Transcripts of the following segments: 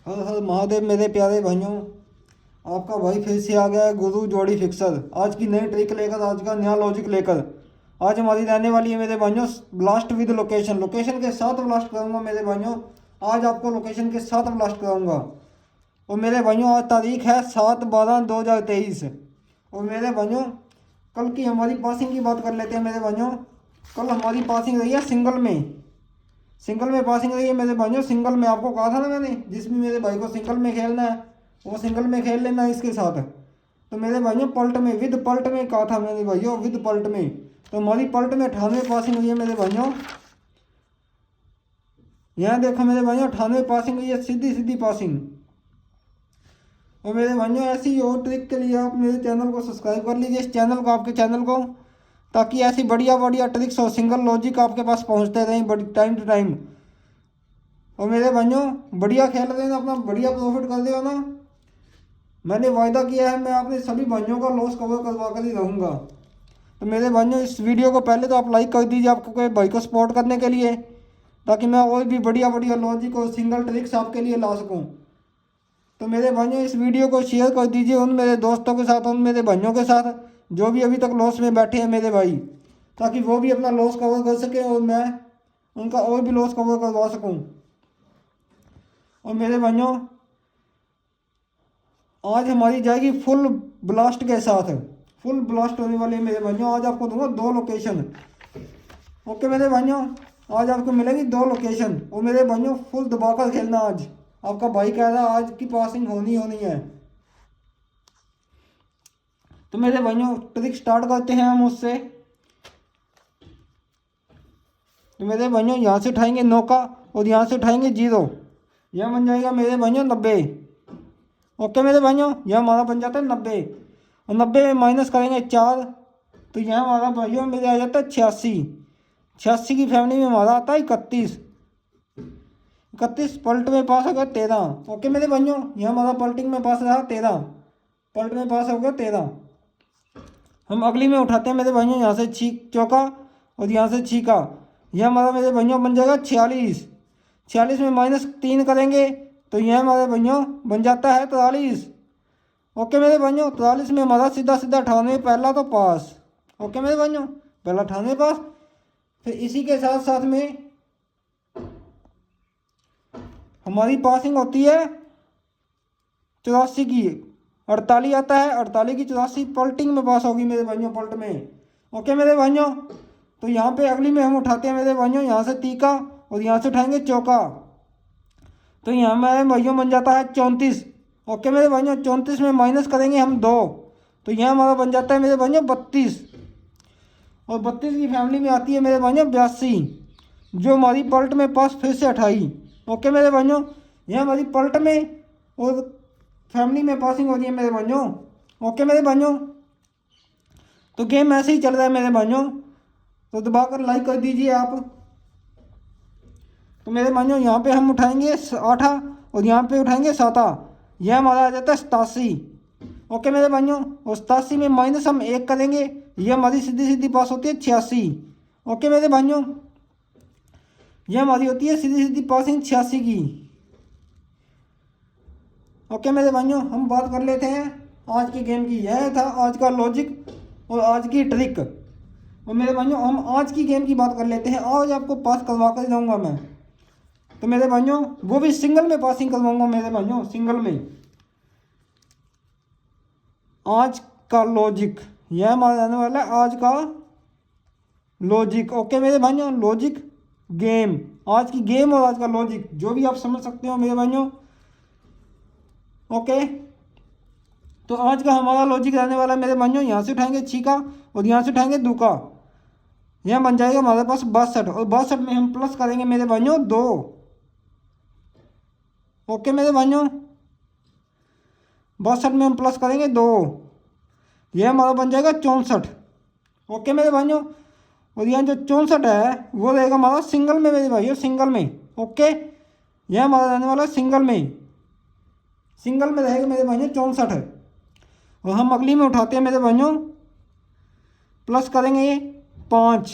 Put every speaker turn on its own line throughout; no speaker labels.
हर हर महादेव मेरे प्यारे भाइयों। आपका भाई फिर से आ गया है गुरु जोड़ी फिक्सर। आज की नई ट्रिक लेकर, आज का नया लॉजिक लेकर। आज हमारी रहने वाली है मेरे भाइयों ब्लास्ट विद लोकेशन। लोकेशन के साथ ब्लास्ट करूंगा मेरे भाइयों। आज आपको लोकेशन के साथ ब्लास्ट कराऊंगा। और मेरे भाइयों आज तारीख है 7/12/2023। और मेरे भाइयों कल की हमारी पासिंग की बात कर लेते हैं मेरे भाइयों। कल हमारी पासिंग रही है सिंगल में। सिंगल में पासिंग रही है मेरे भाइयों। सिंगल में आपको कहा था ना मैंने, जिस भी मेरे भाई को सिंगल में खेलना है वो सिंगल में खेल लेना है इसके साथ। तो मेरे भाइयों पल्ट में, विद पल्ट में कहा था मेरे भाइयों, विद पल्ट में। तो हमारी पल्ट में 98 पासिंग हुई है मेरे भाइयों। यहाँ देखो मेरे भाइयों 98 पासिंग हुई है, सीधी सीधी पासिंग। और मेरे भाइयों ऐसी और ट्रिक के लिए आप मेरे चैनल को सब्सक्राइब कर लीजिए, इस चैनल को, आपके चैनल को, ताकि ऐसी बढ़िया बढ़िया ट्रिक्स और सिंगल लॉजिक आपके पास पहुंचते रहें बड़ी टाइम टू टाइम। और मेरे भाइयों बढ़िया खेल रहे हैं ना, अपना बढ़िया प्रॉफिट कर रहे हो ना। मैंने वायदा किया है मैं अपने सभी भाइयों का लॉस कवर करवा कर ही रहूँगा। तो मेरे भाइयों इस वीडियो को पहले तो आप लाइक कर दीजिए, आपको कोई भाई को सपोर्ट करने के लिए, ताकि मैं और भी बढ़िया बढ़िया लॉजिक और सिंगल ट्रिक्स आपके लिए ला सकूँ। तो मेरे भाइयों इस वीडियो को शेयर कर दीजिए उन मेरे दोस्तों के साथ, उन मेरे भाइयों के साथ जो भी अभी तक लॉस में बैठे हैं मेरे भाई, ताकि वो भी अपना लॉस कवर कर सकें और मैं उनका और भी लॉस कवर करवा सकूँ। और मेरे भाइयों आज हमारी जाएगी फुल ब्लास्ट के साथ। फुल ब्लास्ट होने वाली है मेरे भाइयों। आज आपको दूंगा 2 लोकेशन। ओके मेरे भाइयों, आज आपको मिलेगी 2 लोकेशन। और मेरे भाइयों फुल दबाकर खेलना आज। आपका भाई कह रहा है आज की पासिंग होनी होनी है। तो मेरे भाइयों ट्रिक स्टार्ट करते हैं हम उससे। तो मेरे भाइयों यहाँ से उठाएंगे 9 का और यहाँ से उठाएंगे 0। यह बन जाएगा मेरे भाइयों 90। ओके मेरे भाइयों यह हमारा बन जाता है 90। और 90 में माइनस करेंगे 4, तो यह हमारा भाइयों मेरे आ जाता है 86। 86 की फैमिली में हमारा आता है 31। 31 पलट में पास हो गया 13। ओके मेरे भाइयों यह हमारा पलटिंग में पास रहा 13। पलट में पास हो गया 13। हम अगली में उठाते हैं मेरे भाइयों, यहाँ से छीक चौका और यहाँ से छीका। यह हमारा मेरे भाइयों बन जाएगा 46। 46 में -3 करेंगे तो यह हमारे भाइयों बन जाता है 43। ओके मेरे भाइयों 43 में हमारा सीधा सीधा 98 पहला तो पास। ओके मेरे भाइयों पहला 98 पास। फिर इसी के साथ साथ में हमारी पासिंग होती है 84 की। 48 आता है, 48 की 84 पलटिंग में पास होगी मेरे भाइयों, पलट में। ओके मेरे भाइयों तो यहाँ पे अगली में हम उठाते हैं मेरे भाइयों, यहाँ से तीका और यहाँ से उठाएंगे चौका। तो यहाँ मेरे भाइयों बन जाता है 34। ओके मेरे भाइयों 34 में माइनस करेंगे हम 2, तो यहाँ हमारा बन जाता है मेरे भाइयों 32। और 32 की फैमिली में आती है मेरे भाइयों 82, जो हमारी पलट में पास फिर से 28। ओके मेरे भाइयों यह हमारी पलट में और फैमिली में पासिंग हो रही है मेरे भाइयों। ओके मेरे भाइयों तो गेम ऐसे ही चल रहा है मेरे भाइयों। तो दबाकर लाइक कर दीजिए आप। तो मेरे भाइयों यहाँ पे हम उठाएंगे 8 और यहाँ पे उठाएंगे 7। यह हमारा आ जाता है 87। ओके मेरे भाइयों और 87 में माइनस हम 1 करेंगे, यह हमारी सीधी सीधी पास होती है 86। ओके मेरे भाइयों यह हमारी होती है सीधी सीधी पासिंग 86 की। ओके मेरे भाइयों हम बात कर लेते हैं आज की गेम की। यह था आज का लॉजिक और आज की ट्रिक। और मेरे भाइयों हम आज की गेम की बात कर लेते हैं। आज आपको पास करवा कर जाऊँगा मैं। तो मेरे भाइयों वो भी सिंगल में पासिंग करवाऊंगा मेरे भाइयों, सिंगल में। आज का लॉजिक यह हमारा रहने वाला है, आज का लॉजिक। ओके मेरे भाइयों लॉजिक गेम, आज की गेम और आज का लॉजिक जो भी आप समझ सकते हो मेरे भाइयों। ओके तो आज का हमारा लॉजिक रहने वाला है मेरे भाइयों, यहाँ से उठाएंगे छीका और यहाँ से उठाएंगे दूका। यह बन जाएगा हमारे पास 62 और 62 में हम प्लस करेंगे मेरे भाइयों 2। ओके मेरे भाइयों 62 में हम प्लस करेंगे 2, यह हमारा बन जाएगा 64। ओके मेरे भाइयों और यहाँ जो 64 है वो रहेगा हमारा सिंगल में मेरे भाइयों, सिंगल में। ओके यह हमारा रहने वाला सिंगल में, सिंगल में रहेगा मेरे भाइयों 64। और हम अगली में उठाते हैं मेरे भाइयों, प्लस करेंगे 5,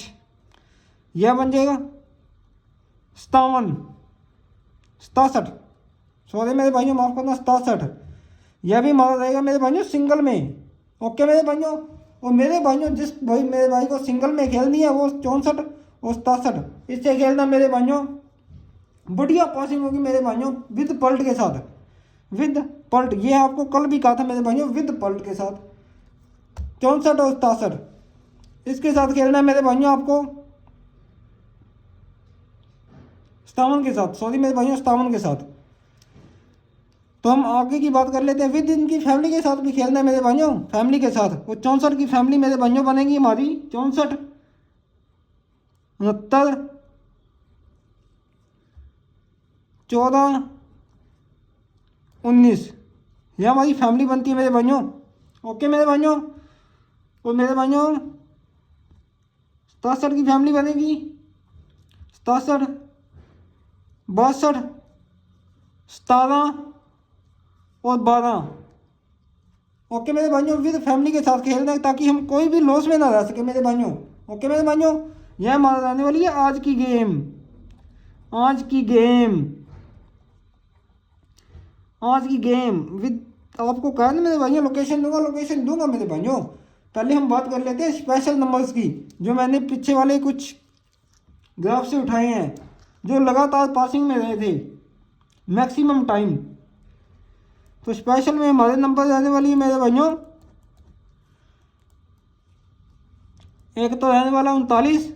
यह बन जाएगा 57, 67, सॉरी मेरे भाइयों माफ़ करना 67। यह भी मारा जाएगा मेरे भाइयों सिंगल में। ओके मेरे भाइयों, और मेरे भाइयों जिस भाई मेरे भाई को सिंगल में खेलनी है वो 64 और 67 इससे खेलना मेरे भाइयों। बढ़िया पासिंग होगी मेरे भाइयों विद पल्ट के साथ, विद पल्ट। ये आपको कल भी कहा था मेरे भाइयों, विद पल्ट के साथ 64 और 67 इसके साथ खेलना है मेरे भाइयों आपको। 57 के साथ, सॉरी मेरे भाइयों 57 के साथ। तो हम आगे की बात कर लेते हैं। विद इनकी फैमिली के साथ भी खेलना है मेरे भाइयों, फैमिली के साथ। वो 64 की फैमिली मेरे भाइयों बनेगी हमारी 64, 69, 14, 19। यह हमारी फैमिली बनती है मेरे भाइयों। ओके मेरे भाइयों, और मेरे भाइयों 67 की फैमिली बनेगी 67, 62, 17 और 12। ओके मेरे भाइयों, विद फैमिली के साथ खेलना है ताकि हम कोई भी लॉस में ना रह सके मेरे भाइयों। ओके मेरे भाइयों, यह हमारा रहने वाली है आज की गेम, आज की गेम, आज की गेम विद। आपको कहा ना मेरे भाइयों लोकेशन दूंगा, लोकेशन दूंगा मेरे भाइयों। पहले हम बात कर लेते हैं स्पेशल नंबर्स की, जो मैंने पीछे वाले कुछ ग्राफ से उठाए हैं, जो लगातार पासिंग में रहे थे मैक्सिमम टाइम। तो स्पेशल में हमारे नंबर रहने वाली है मेरे भाइयों, एक तो रहने वाला 39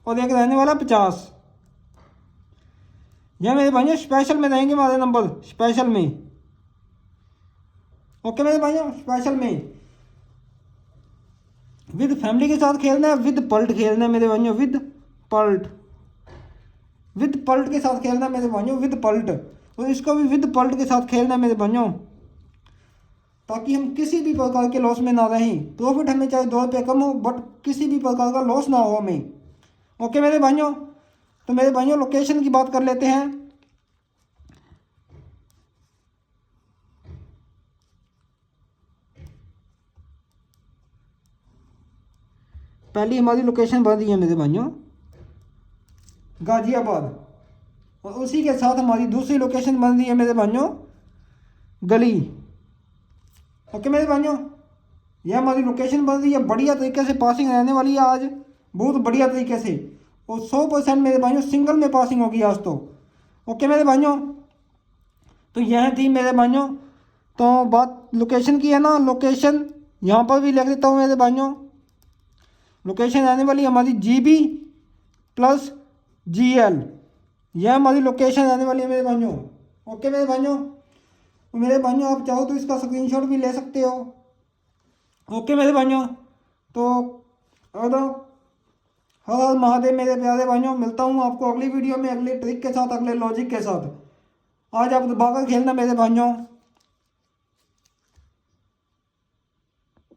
और एक रहने वाला 50। यह मेरे भाइयों स्पेशल में रहेंगे हमारे नंबर, स्पेशल में। ओके मेरे भाइयों, स्पेशल में विद फैमिली के साथ खेलना है, विद पल्ट खेलना है मेरे भाइयों, विद पल्ट, विद पल्ट के साथ खेलना है मेरे भाइयों, विद पल्ट। और इसको भी विद पल्ट के साथ खेलना है मेरे भाइयों, ताकि हम किसी भी प्रकार के लॉस में ना रहें। प्रॉफिट हमें चाहे 2 रुपये कम हो, बट किसी भी प्रकार का लॉस ना हो हमें। ओके मेरे भाइयों, तो मेरे भाइयों लोकेशन की बात कर लेते हैं। पहली हमारी लोकेशन बन रही है मेरे भाइयों गाजियाबाद, और उसी के साथ हमारी दूसरी लोकेशन बन रही है मेरे भाइयों गली। ओके मेरे भाइयों, यह हमारी लोकेशन बन रही है। बढ़िया तरीके से पासिंग रहने वाली है आज, बहुत बढ़िया तरीके से, और 100% मेरे भाइयों सिंगल में पासिंग होगी आज तो। ओके मेरे भाइयों, तो यह थी मेरे भाइयों तो बात लोकेशन की है ना। लोकेशन यहाँ पर भी लिख देता हूँ मेरे भाइयों। लोकेशन रहने वाली हमारी GB + GL, यह हमारी लोकेशन रहने वाली है मेरे भाइयों। ओके मेरे भाइयों, मेरे भाइयों आप चाहो तो इसका स्क्रीनशॉट भी ले सकते हो। ओके मेरे भाइयों, तो हर हर महादेव मेरे प्यारे भाइयों। मिलता हूँ आपको अगली वीडियो में, अगली ट्रिक के साथ, अगले लॉजिक के साथ। आज आप दबाकर खेलना मेरे भाइयों।